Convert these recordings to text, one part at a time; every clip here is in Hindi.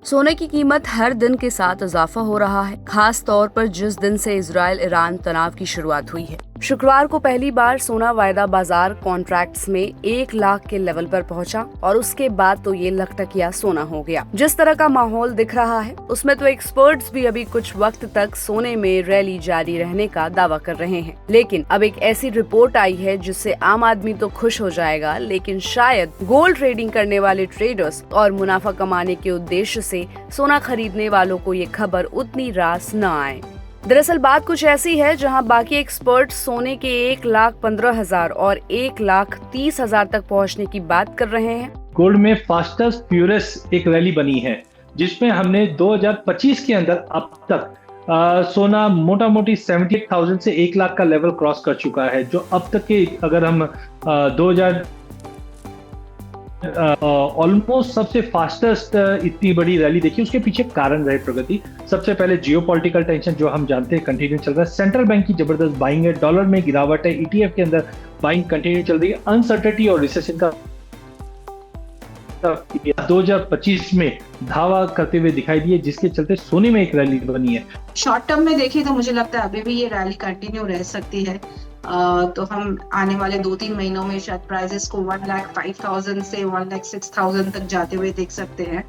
सोने की कीमत हर दिन के साथ इजाफा हो रहा है, खास तौर पर जिस दिन से इजराइल ईरान तनाव की शुरुआत हुई है। शुक्रवार को पहली बार सोना वायदा बाजार कॉन्ट्रैक्ट्स में 1 लाख के लेवल पर पहुंचा और उसके बाद तो ये लकटकिया सोना हो गया। जिस तरह का माहौल दिख रहा है उसमें तो एक्सपर्ट्स भी अभी कुछ वक्त तक सोने में रैली जारी रहने का दावा कर रहे हैं। लेकिन अब एक ऐसी रिपोर्ट आई है जिससे आम आदमी तो खुश हो जाएगा, लेकिन शायद गोल्ड ट्रेडिंग करने वाले ट्रेडर्स और मुनाफा कमाने के उद्देश्य से सोना खरीदने वालों को ये खबर उतनी रास न आए। दरअसल बात कुछ ऐसी है जहां बाकी एक्सपर्ट सोने के 1,15,000 और 1,30,000 तक पहुंचने की बात कर रहे हैं। गोल्ड में फास्टेस्ट फ्यूरियस एक रैली बनी है जिसमें हमने 2025 के अंदर अब तक सोना मोटा मोटी 78,000 से 1 लाख का लेवल क्रॉस कर चुका है, जो अब तक के अगर हम 2000 ऑलमोस्ट सबसे फास्टेस्ट इतनी बड़ी रैली देखी। उसके पीछे कारण रहे प्रगति। सबसे पहले जियोपॉलिटिकल टेंशन जो हम जानते हैं कंटिन्यू चल रहा है, सेंट्रल बैंक की जबरदस्त बाइंग है, डॉलर में गिरावट है, ईटीएफ के अंदर बाइंग कंटिन्यू चल रही है, अनसर्टेनिटी और रिसेशन का 2025 में धावा करते हुए दिखाई दिए, जिसके चलते सोने में एक रैली बनी है। शॉर्ट टर्म में देखें तो मुझे लगता है अभी भी ये रैली कंटिन्यू रह सकती है। तो हम आने वाले 2-3 महीनों में शायद प्राइसेस को 1,05,000 से 1,06,000 तक जाते हुए देख सकते हैं।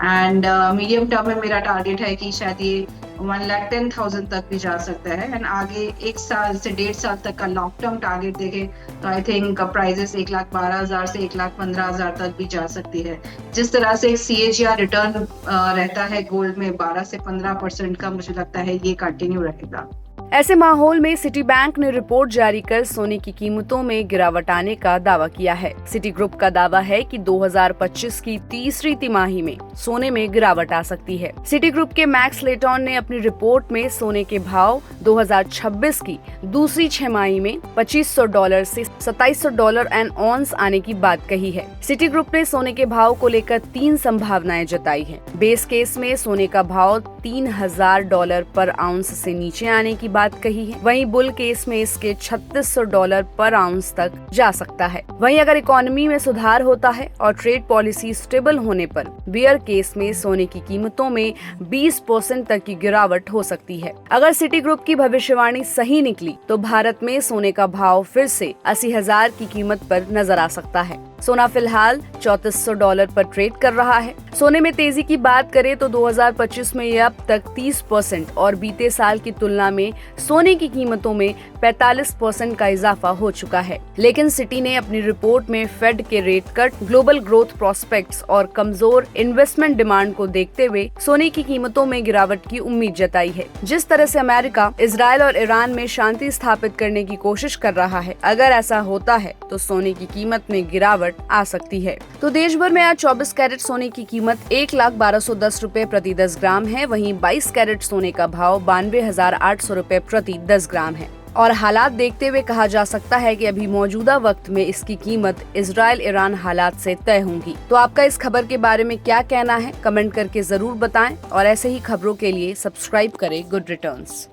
एंड मीडियम टर्म में मेरा टारगेट है कि शायद ये 1,10,000 तक भी जा सकता है। एंड आगे 1 साल से 1.5 साल तक का लॉन्ग टर्म टारगेट देखें तो आई थिंक प्राइसेस 1,12,000 से 1,15,000 तक भी जा सकती है। जिस तरह से CAGR रिटर्न रहता है गोल्ड में 12 से 15% का, मुझे लगता है ये कंटिन्यू रहेगा। ऐसे माहौल में सिटी बैंक ने रिपोर्ट जारी कर सोने की कीमतों में गिरावट आने का दावा किया है। सिटी ग्रुप का दावा है कि 2025 की तीसरी तिमाही में सोने में गिरावट आ सकती है। सिटी ग्रुप के मैक्स लेटॉन ने अपनी रिपोर्ट में सोने के भाव 2026 की दूसरी छमाही में $2,500 से $2,700 एन ऑन्स आने की बात कही है। सिटी ग्रुप ने सोने के भाव को लेकर 3 संभावनाएं जताई है। बेस केस में सोने का भाव $3,000 पर आउंस से नीचे आने की बात कही है। वहीं बुल केस में इसके $3,600 पर आउंस तक जा सकता है। वहीं अगर इकोनॉमी में सुधार होता है और ट्रेड पॉलिसी स्टेबल होने पर बियर केस में सोने की कीमतों में 20% तक की गिरावट हो सकती है। अगर सिटी ग्रुप की भविष्यवाणी सही निकली तो भारत में सोने का भाव फिर से 80,000 की कीमत पर नजर आ सकता है। सोना फिलहाल $3,400 पर ट्रेड कर रहा है। सोने में तेजी की बात करें तो 2025 में ये अब तक 30% और बीते साल की तुलना में सोने की कीमतों में 45% का इजाफा हो चुका है। लेकिन सिटी ने अपनी रिपोर्ट में फेड के rate cut, global growth prospects और कमजोर इन्वेस्टमेंट डिमांड को देखते हुए सोने की कीमतों में गिरावट की उम्मीद जताई है। जिस तरह से अमेरिका इजराइल और ईरान में शांति स्थापित करने की कोशिश कर रहा है, अगर ऐसा होता है तो सोने की कीमत में गिरावट आ सकती है। तो देश भर में आज 24 कैरेट सोने की कीमत 1,12,10 रुपए प्रति 10 ग्राम है। वहीं 22 कैरेट सोने का भाव 92,800 रुपए प्रति 10 ग्राम है। और हालात देखते हुए कहा जा सकता है कि अभी मौजूदा वक्त में इसकी कीमत इजराइल ईरान हालात से तय होंगी। तो आपका इस खबर के बारे में क्या कहना है, कमेंट करके जरूर बताएं और ऐसे ही खबरों के लिए सब्सक्राइब करें गुड रिटर्न्स।